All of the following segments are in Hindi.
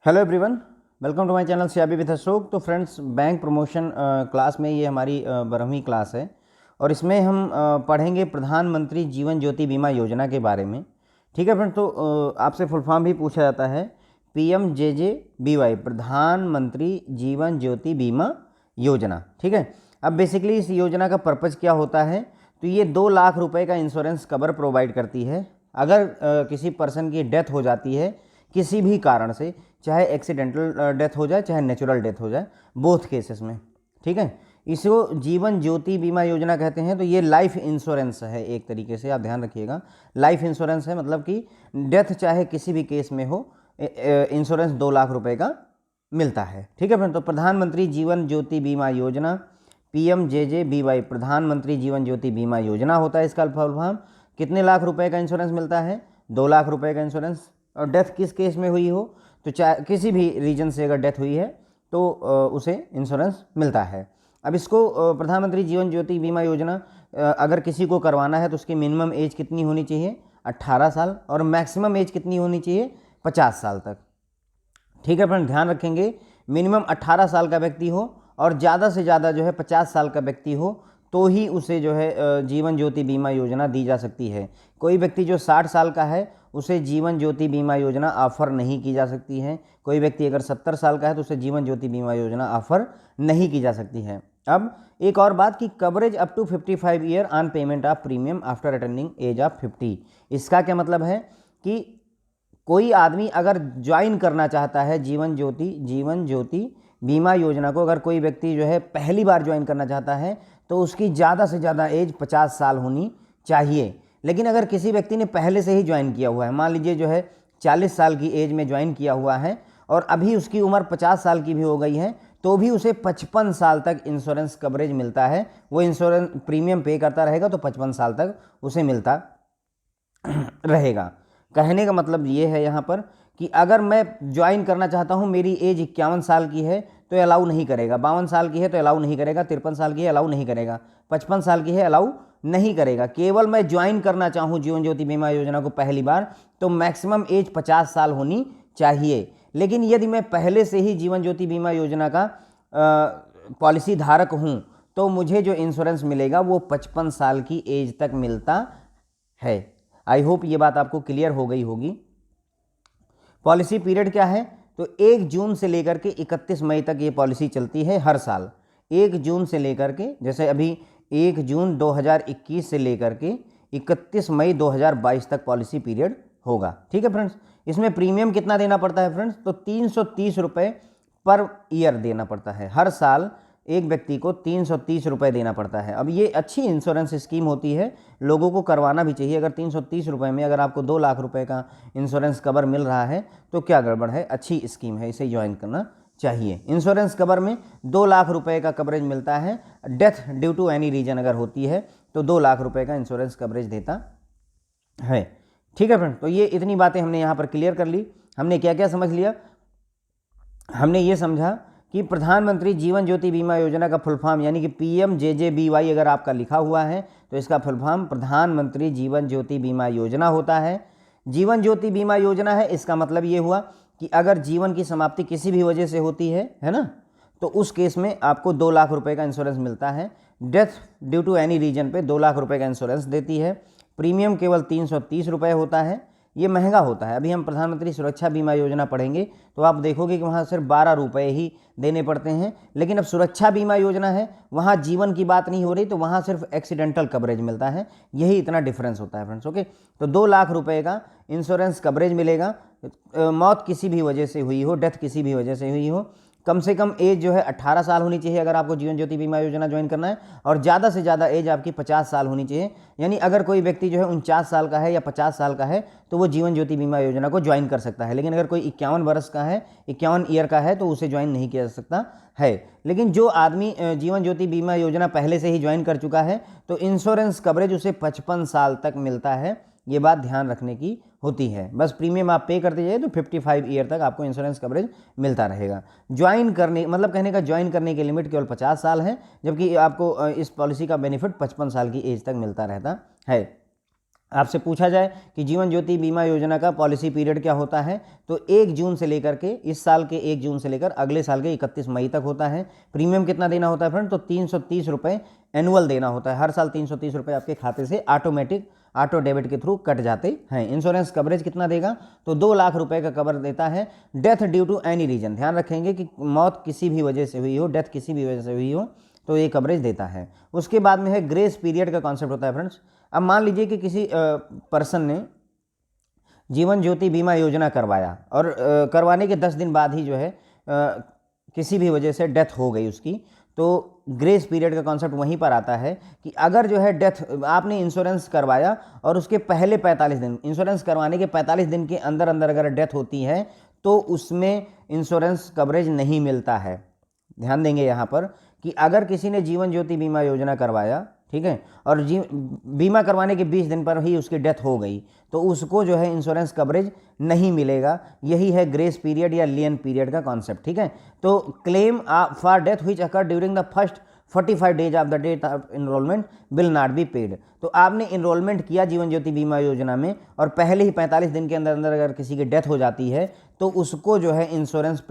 Hello everyone, welcome to my channel सियाबी विद अशोक। तो फ्रेंड्स, बैंक प्रमोशन क्लास में ये हमारी 12वीं क्लास है और इसमें हम पढ़ेंगे प्रधानमंत्री जीवन ज्योति बीमा योजना के बारे में। ठीक है फ्रेंड्स, तो आपसे फुल फॉर्म भी पूछा जाता है PMJJBY, प्रधानमंत्री जीवन ज्योति बीमा योजना। ठीक है, अब बेसिकली इस योजना का पर्पज़ क्या होता है, तो ये 2 लाख रुपए का इंश्योरेंस कवर प्रोवाइड करती है। अगर किसी पर्सन की डेथ हो जाती है किसी भी कारण से, चाहे एक्सीडेंटल डेथ हो जाए चाहे नेचुरल डेथ हो जाए, बोथ केसेस में, ठीक है, इसको जीवन ज्योति बीमा योजना कहते हैं। तो ये लाइफ इंश्योरेंस है, एक तरीके से आप ध्यान रखिएगा, लाइफ इंश्योरेंस है, मतलब कि डेथ चाहे किसी भी केस में हो, इंश्योरेंस 2 लाख रुपए का मिलता है। ठीक है फ्रेंड, तो प्रधानमंत्री जीवन ज्योति बीमा योजना PMJJBY, प्रधानमंत्री जीवन ज्योति बीमा योजना होता है इसका फुल फॉर्म। कितने लाख रुपए का इंश्योरेंस मिलता है? 2 लाख रुपए का इंश्योरेंस। और डेथ किस केस में हुई हो, तो चाहे किसी भी रीजन से अगर डेथ हुई है तो उसे इंश्योरेंस मिलता है। अब इसको प्रधानमंत्री जीवन ज्योति बीमा योजना अगर किसी को करवाना है तो उसकी मिनिमम एज कितनी होनी चाहिए? 18 साल, और मैक्सिमम एज कितनी होनी चाहिए? 50 साल तक। ठीक है फ्रेंड, ध्यान रखेंगे, मिनिमम 18 साल का व्यक्ति हो और ज़्यादा से ज़्यादा जो है 50 साल का व्यक्ति हो तो ही उसे जो है जीवन ज्योति बीमा योजना दी जा सकती है। कोई व्यक्ति जो 60 साल का है उसे जीवन ज्योति बीमा योजना ऑफर नहीं की जा सकती है। कोई व्यक्ति अगर 70 साल का है तो उसे जीवन ज्योति बीमा योजना ऑफर नहीं की जा सकती है। अब एक और बात कि coverage up to 55 year on payment of premium after attending age of 50। इसका क्या मतलब है कि कोई आदमी अगर ज्वाइन करना चाहता है जीवन ज्योति बीमा योजना को, अगर कोई व्यक्ति जो है पहली बार ज्वाइन करना चाहता है तो उसकी ज़्यादा से ज़्यादा एज 50 साल होनी चाहिए। लेकिन अगर किसी व्यक्ति ने पहले से ही ज्वाइन किया हुआ है, मान लीजिए जो है 40 साल की एज में ज्वाइन किया हुआ है और अभी उसकी उम्र 50 साल की भी हो गई है, तो भी उसे 55 साल तक इंश्योरेंस कवरेज मिलता है। वो इंश्योरेंस प्रीमियम पे करता रहेगा तो 55 साल तक उसे मिलता रहेगा। कहने का मतलब ये है यहाँ पर कि अगर मैं ज्वाइन करना चाहता हूँ, मेरी एज 51 साल की है तो अलाउ नहीं करेगा, 52 साल की है तो अलाउ नहीं करेगा, 53 साल की है अलाउ नहीं करेगा, 55 साल की है अलाउ नहीं करेगा। केवल मैं ज्वाइन करना चाहूँ जीवन ज्योति बीमा योजना को पहली बार तो मैक्सिमम एज 50 साल होनी चाहिए। लेकिन यदि मैं पहले से ही जीवन ज्योति बीमा योजना का पॉलिसी धारक हूँ तो मुझे जो इंश्योरेंस मिलेगा वो 55 साल की एज तक मिलता है। आई होप ये बात आपको क्लियर हो गई होगी। पॉलिसी पीरियड क्या है, तो 1 जून से लेकर के 31 मई तक ये पॉलिसी चलती है हर साल। 1 जून से लेकर के, जैसे अभी 1 जून 2021 से लेकर के 31 मई 2022 तक पॉलिसी पीरियड होगा। ठीक है फ्रेंड्स, इसमें प्रीमियम कितना देना पड़ता है फ्रेंड्स, तो 330 रुपये पर ईयर देना पड़ता है। हर साल एक व्यक्ति को 330 रुपये देना पड़ता है। अब ये अच्छी इंश्योरेंस स्कीम होती है, लोगों को करवाना भी चाहिए। अगर 330 रुपये में अगर आपको 2 लाख रुपए का इंश्योरेंस कवर मिल रहा है तो क्या गड़बड़ है, अच्छी स्कीम है, इसे ज्वाइन करना चाहिए। इंश्योरेंस कवर में 2 लाख रुपए का कवरेज मिलता है। Death due to any reason अगर होती है तो 2 लाख रुपए का इंश्योरेंस कवरेज देता है। ठीक है फ्रेंड, तो ये इतनी बातें हमने यहाँ पर क्लियर कर ली। हमने क्या क्या समझ लिया? हमने ये समझा कि प्रधानमंत्री जीवन ज्योति बीमा योजना का फुल फॉर्म यानी कि PMJJBY अगर आपका लिखा हुआ है तो इसका फुल फॉर्म प्रधानमंत्री जीवन ज्योति बीमा योजना होता है। जीवन ज्योति बीमा योजना है, इसका मतलब ये हुआ कि अगर जीवन की समाप्ति किसी भी वजह से होती है ना, तो उस केस में आपको 2 लाख रुपए का इंश्योरेंस मिलता है। Death due to any reason पे 2 लाख रुपए का इंश्योरेंस देती है। प्रीमियम केवल 330 रुपये होता है, ये महंगा होता है। अभी हम प्रधानमंत्री सुरक्षा बीमा योजना पढ़ेंगे तो आप देखोगे कि वहाँ सिर्फ 12 रुपये ही देने पड़ते हैं। लेकिन अब सुरक्षा बीमा योजना है, वहाँ जीवन की बात नहीं हो रही, तो वहाँ सिर्फ एक्सीडेंटल कवरेज मिलता है। यही इतना डिफरेंस होता है फ्रेंड्स। ओके, तो 2 लाख रुपए का इंश्योरेंस कवरेज मिलेगा। मौत किसी भी वजह से हुई हो, डेथ किसी भी वजह से हुई हो, कम से कम एज जो है 18 साल होनी चाहिए अगर आपको जीवन ज्योति बीमा योजना ज्वाइन करना है, और ज़्यादा से ज़्यादा एज आपकी 50 साल होनी चाहिए। यानी अगर कोई व्यक्ति जो है 49 साल का है या 50 साल का है तो वो जीवन ज्योति बीमा योजना को ज्वाइन कर सकता है। लेकिन अगर कोई 51 वर्ष का है, 51 ईयर का है, तो उसे ज्वाइन नहीं किया जा सकता है। लेकिन जो आदमी जीवन ज्योति बीमा योजना पहले से ही ज्वाइन कर चुका है तो इंश्योरेंस कवरेज उसे 55 साल तक मिलता है। ये बात ध्यान रखने की होती है। बस प्रीमियम आप पे करते जाइए तो 55 ईयर तक आपको इंश्योरेंस कवरेज मिलता रहेगा। ज्वाइन करने मतलब कहने का ज्वाइन करने की लिमिट केवल 50 साल है, जबकि आपको इस पॉलिसी का बेनिफिट 55 साल की एज तक मिलता रहता है। आपसे पूछा जाए कि जीवन ज्योति बीमा योजना का पॉलिसी पीरियड क्या होता है, तो 1 जून से लेकर के, इस साल के 1 जून से लेकर अगले साल के 31 मई तक होता है। प्रीमियम कितना देना होता है फ्रेंड, तो 330 रुपये एनुअल देना होता है। हर साल 330 रुपये आपके खाते से ऑटोमेटिक ऑटो डेबिट के थ्रू कट जाते हैं। इंश्योरेंस कवरेज कितना देगा, तो 2 लाख रुपए का कवर देता है। Death due to any reason, ध्यान रखेंगे कि मौत किसी भी वजह से हुई हो, डेथ किसी भी वजह से हुई हो, तो ये कवरेज देता है। उसके बाद में है ग्रेस पीरियड का कॉन्सेप्ट होता है फ्रेंड्स। अब मान लीजिए कि किसी पर्सन ने जीवन ज्योति बीमा योजना करवाया और करवाने के 10 दिन बाद ही जो है किसी भी वजह से डेथ हो गई उसकी, तो ग्रेस पीरियड का कॉन्सेप्ट वहीं पर आता है कि अगर जो है डेथ, आपने इंश्योरेंस करवाया और उसके पहले 45 दिन, इंश्योरेंस करवाने के 45 दिन के अंदर अंदर अगर डेथ होती है तो उसमें इंश्योरेंस कवरेज नहीं मिलता है। ध्यान देंगे यहाँ पर कि अगर किसी ने जीवन ज्योति बीमा योजना करवाया, ठीक है, और बीमा करवाने के 20 दिन पर ही उसकी डेथ हो गई, तो उसको जो है इंश्योरेंस कवरेज नहीं मिलेगा। यही है ग्रेस पीरियड या लियन पीरियड का कॉन्सेप्ट, ठीक है। तो claim for death which occur during the first 45 days of the date of enrollment will not be paid. तो आपने इनरोलमेंट किया जीवन ज्योति बीमा योजना में और पहले ही 45 दिन के अंदर अंदर अगर किसी की डेथ हो जाती है तो उसको जो है इंश्योरेंस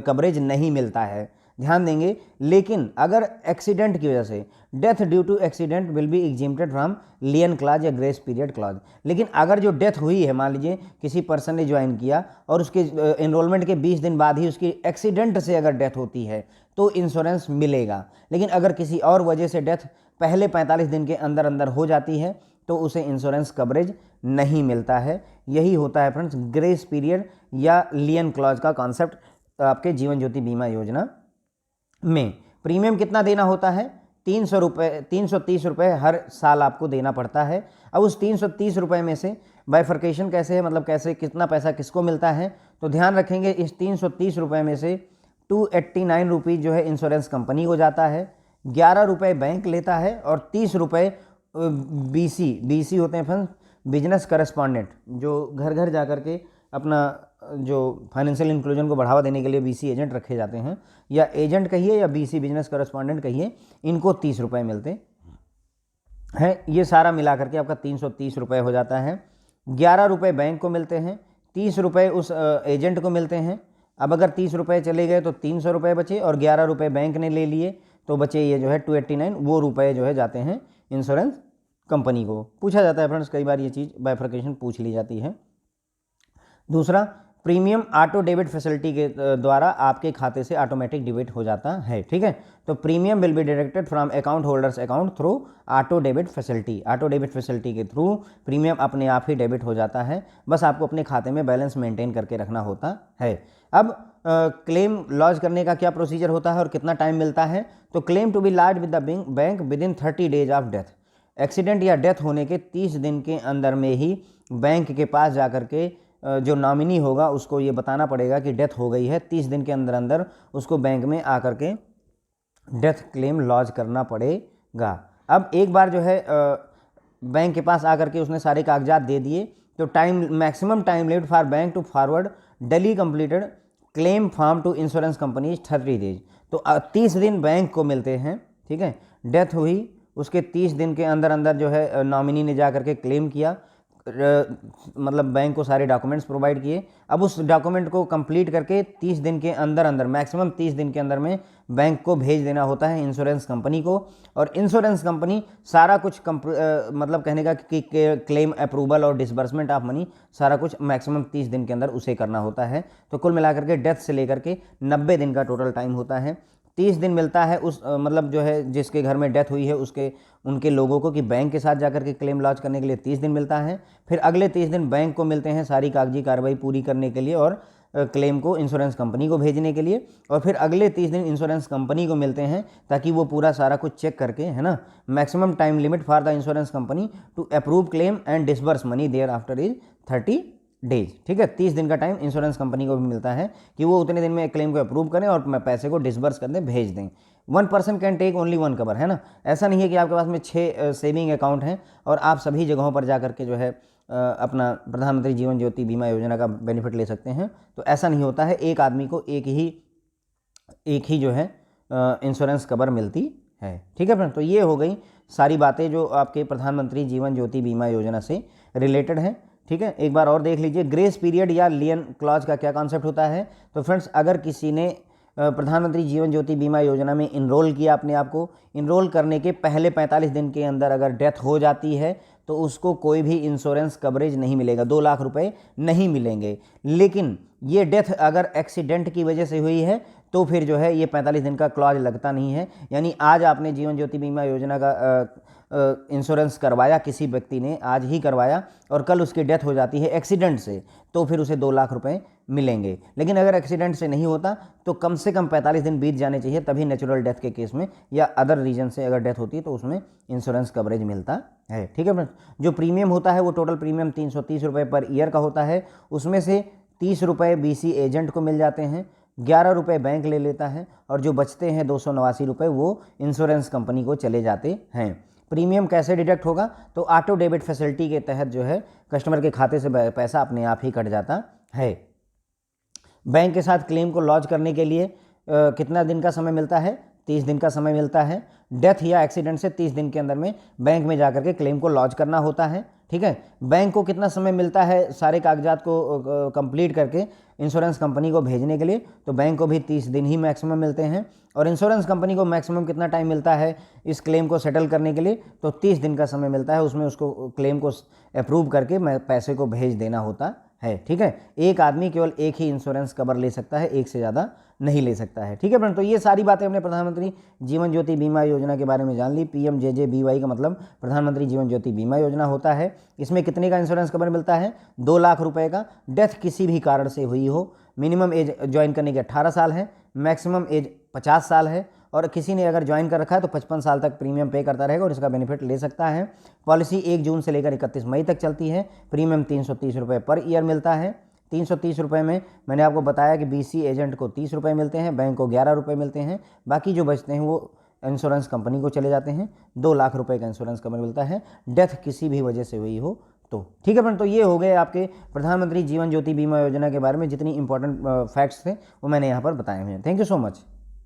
कवरेज नहीं मिलता है। ध्यान देंगे, लेकिन अगर एक्सीडेंट की वजह से, death due to accident will be exempted from lien clause या ग्रेस पीरियड क्लॉज। लेकिन अगर जो डेथ हुई है, मान लीजिए किसी पर्सन ने ज्वाइन किया और उसके एनरोलमेंट के 20 दिन बाद ही उसकी एक्सीडेंट से अगर डेथ होती है तो इंश्योरेंस मिलेगा। लेकिन अगर किसी और वजह से डेथ पहले 45 दिन के अंदर अंदर हो जाती है तो उसे इंश्योरेंस कवरेज नहीं मिलता है। यही होता है फ्रेंड्स ग्रेस पीरियड या लियन क्लॉज का कॉन्सेप्ट आपके जीवन ज्योति बीमा योजना में। प्रीमियम कितना देना होता है, 300 रुपये, 330 रुपये हर साल आपको देना पड़ता है। अब उस 330 रुपये में से बाइफर्केशन कैसे है, मतलब कैसे कितना पैसा किसको मिलता है, तो ध्यान रखेंगे इस 330 रुपये में से 289 रुपीज़ जो है इंश्योरेंस कंपनी को जाता है, 11 रुपये बैंक लेता है और 30 रुपये बीसी होते हैं फ्रेंड्स, बिजनेस करस्पॉन्डेंट, जो घर घर जा कर के अपना जो फाइनेंशियल इंक्लूजन को बढ़ावा देने के लिए बीसी एजेंट रखे जाते हैं, या एजेंट कहिए या बीसी बिजनेस करस्पॉन्डेंट कहिए, इनको 30 रुपये मिलते हैं। ये सारा मिला करके आपका 330 रुपये हो जाता है। 11 रुपये बैंक को मिलते हैं, 30 रुपये उस एजेंट को मिलते हैं। अब अगर 30 रुपये चले गए तो 300 रुपये बचे और 11 रुपये बैंक ने ले लिए तो बचे ये जो है 289, वो रुपये जो है जाते हैं इंश्योरेंस कंपनी को। पूछा जाता है फ्रेंड्स, कई बार ये चीज़ बाइफर्केशन पूछ ली जाती है। दूसरा, प्रीमियम ऑटो डेबिट फैसिलिटी के द्वारा आपके खाते से ऑटोमेटिक डेबिट हो जाता है, ठीक है। तो premium will be deducted from account holders account through auto debit facility. Auto debit facility के थ्रू प्रीमियम अपने आप ही डेबिट हो जाता है, बस आपको अपने खाते में बैलेंस मेंटेन करके रखना होता है। अब क्लेम लॉज करने का क्या प्रोसीजर होता है और कितना टाइम मिलता है, तो claim to be lodged with the bank within 30 days of death. Accident या डेथ होने के 30 दिन के अंदर में ही बैंक के पास जा कर के जो नॉमिनी होगा उसको ये बताना पड़ेगा कि डेथ हो गई है। 30 दिन के अंदर अंदर उसको बैंक में आकर के डेथ क्लेम लॉज करना पड़ेगा। अब एक बार जो है बैंक के पास आकर के उसने सारे कागजात दे दिए तो maximum time limit for bank to forward duly completed claim form to insurance company 30 days. तो 30 दिन बैंक को मिलते हैं, ठीक है। डेथ हुई, उसके 30 दिन के अंदर अंदर जो है नॉमिनी ने जा करके क्लेम किया, मतलब बैंक को सारे डॉक्यूमेंट्स प्रोवाइड किए। अब उस डॉक्यूमेंट को कंप्लीट करके 30 दिन के अंदर अंदर, मैक्सिमम 30 दिन के अंदर में बैंक को भेज देना होता है इंश्योरेंस कंपनी को। और इंश्योरेंस कंपनी सारा कुछ मतलब कहने का कि क्लेम अप्रूवल और डिसबर्समेंट ऑफ मनी सारा कुछ मैक्सिमम 30 दिन के अंदर उसे करना होता है। तो कुल मिलाकर के डेथ से लेकर के 90 दिन का टोटल टाइम होता है। 30 दिन मिलता है उस मतलब जो है जिसके घर में डेथ हुई है उनके लोगों को कि बैंक के साथ जाकर के क्लेम लॉन्च करने के लिए 30 दिन मिलता है। फिर अगले 30 दिन बैंक को मिलते हैं सारी कागजी कार्रवाई पूरी करने के लिए और क्लेम को इंश्योरेंस कंपनी को भेजने के लिए। और फिर अगले 30 दिन इंश्योरेंस कंपनी को मिलते हैं ताकि वो पूरा सारा कुछ चेक करके, है ना, maximum time limit for the insurance company to approve claim and disburse money thereafter is 30 days, ठीक है। 30 दिन का टाइम इंश्योरेंस कंपनी को भी मिलता है कि वो उतने दिन में क्लेम को अप्रूव करें और पैसे को डिसबर्स कर दें, भेज दें। 1 person can take only 1 cover, है ना। ऐसा नहीं है कि आपके पास में 6 सेविंग अकाउंट हैं और आप सभी जगहों पर जा करके जो है अपना प्रधानमंत्री जीवन ज्योति बीमा योजना का बेनिफिट ले सकते हैं। तो ऐसा नहीं होता है, एक आदमी को एक ही जो है इंश्योरेंस कवर मिलती है। ठीक है फ्रेंड, तो ये हो गई सारी बातें जो आपके प्रधानमंत्री जीवन ज्योति बीमा योजना से रिलेटेड है। ठीक है, एक बार और देख लीजिए ग्रेस पीरियड या लियन क्लॉज का क्या कॉन्सेप्ट होता है। तो फ्रेंड्स, अगर किसी ने प्रधानमंत्री जीवन ज्योति बीमा योजना में इनरोल किया, अपने आप को इनरोल करने के पहले 45 दिन के अंदर अगर डेथ हो जाती है तो उसको कोई भी इंश्योरेंस कवरेज नहीं मिलेगा, 2 लाख रुपए नहीं मिलेंगे। लेकिन ये डेथ अगर एक्सीडेंट की वजह से हुई है तो फिर जो है ये 45 दिन का क्लॉज लगता नहीं है। यानी आज आपने जीवन ज्योति बीमा योजना का इंश्योरेंस करवाया, किसी व्यक्ति ने आज ही करवाया और कल उसकी डेथ हो जाती है एक्सीडेंट से, तो फिर उसे 2 लाख रुपए मिलेंगे। लेकिन अगर एक्सीडेंट से नहीं होता तो कम से कम 45 दिन बीत जाने चाहिए, तभी नेचुरल डेथ के केस में या अदर रीजन से अगर डेथ होती है तो उसमें इंश्योरेंस कवरेज मिलता है। ठीक है फ्रेंड्स, जो प्रीमियम होता है वो टोटल प्रीमियम 330 रुपये पर ईयर का होता है। उसमें से 30 रुपये BC एजेंट को मिल जाते हैं, 11 रुपये बैंक ले लेता है और जो बचते हैं 289 रुपये वो इंश्योरेंस कंपनी को चले जाते हैं। प्रीमियम कैसे डिडक्ट होगा, तो ऑटो डेबिट फैसिलिटी के तहत जो है कस्टमर के खाते से पैसा अपने आप ही कट जाता है। बैंक के साथ क्लेम को लॉन्च करने के लिए कितना दिन का समय मिलता है, 30 दिन का समय मिलता है। डेथ या एक्सीडेंट से 30 दिन के अंदर में बैंक में जाकर के क्लेम को लॉन्च करना होता है। ठीक है, बैंक को कितना समय मिलता है सारे कागजात को कंप्लीट करके इंश्योरेंस कंपनी को भेजने के लिए, तो बैंक को भी 30 दिन ही मैक्सिमम मिलते हैं। और इंश्योरेंस कंपनी को मैक्सिमम कितना टाइम मिलता है इस क्लेम को सेटल करने के लिए, तो 30 दिन का समय मिलता है। उसमें उसको क्लेम को अप्रूव करके पैसे को भेज देना होता है। ठीक है, एक आदमी केवल एक ही इंश्योरेंस कवर ले सकता है, एक से ज़्यादा नहीं ले सकता है। ठीक है फ्रेंड, तो ये सारी बातें हमने प्रधानमंत्री जीवन ज्योति बीमा योजना के बारे में जान ली। PMJJBY का मतलब प्रधानमंत्री जीवन ज्योति बीमा योजना होता है। इसमें कितने का इंश्योरेंस कवर मिलता है, 2 लाख रुपए का। डेथ किसी भी कारण से हुई हो, मिनिमम एज ज्वाइन करने की 18 साल है, मैक्सिमम एज 50 साल है, और किसी ने अगर ज्वाइन कर रखा है तो 55 साल तक प्रीमियम पे करता रहेगा और इसका बेनिफिट ले सकता है। पॉलिसी 1 जून से लेकर 31 मई तक चलती है। प्रीमियम 330 रुपये पर ईयर मिलता है। 330 रुपये में मैंने आपको बताया कि BC एजेंट को 30 रुपये मिलते हैं, बैंक को 11 रुपये मिलते हैं, बाकी जो बचते हैं वो इंश्योरेंस कंपनी को चले जाते हैं। 2 लाख रुपये का इंश्योरेंस कवर मिलता है, डेथ किसी भी वजह से हुई हो तो। ठीक है फ्रेंड, तो ये हो गए आपके प्रधानमंत्री जीवन ज्योति बीमा योजना के बारे में जितनी इंपॉर्टेंट फैक्ट्स थे वो मैंने यहाँ पर बताए हुए हैं। Thank you so much.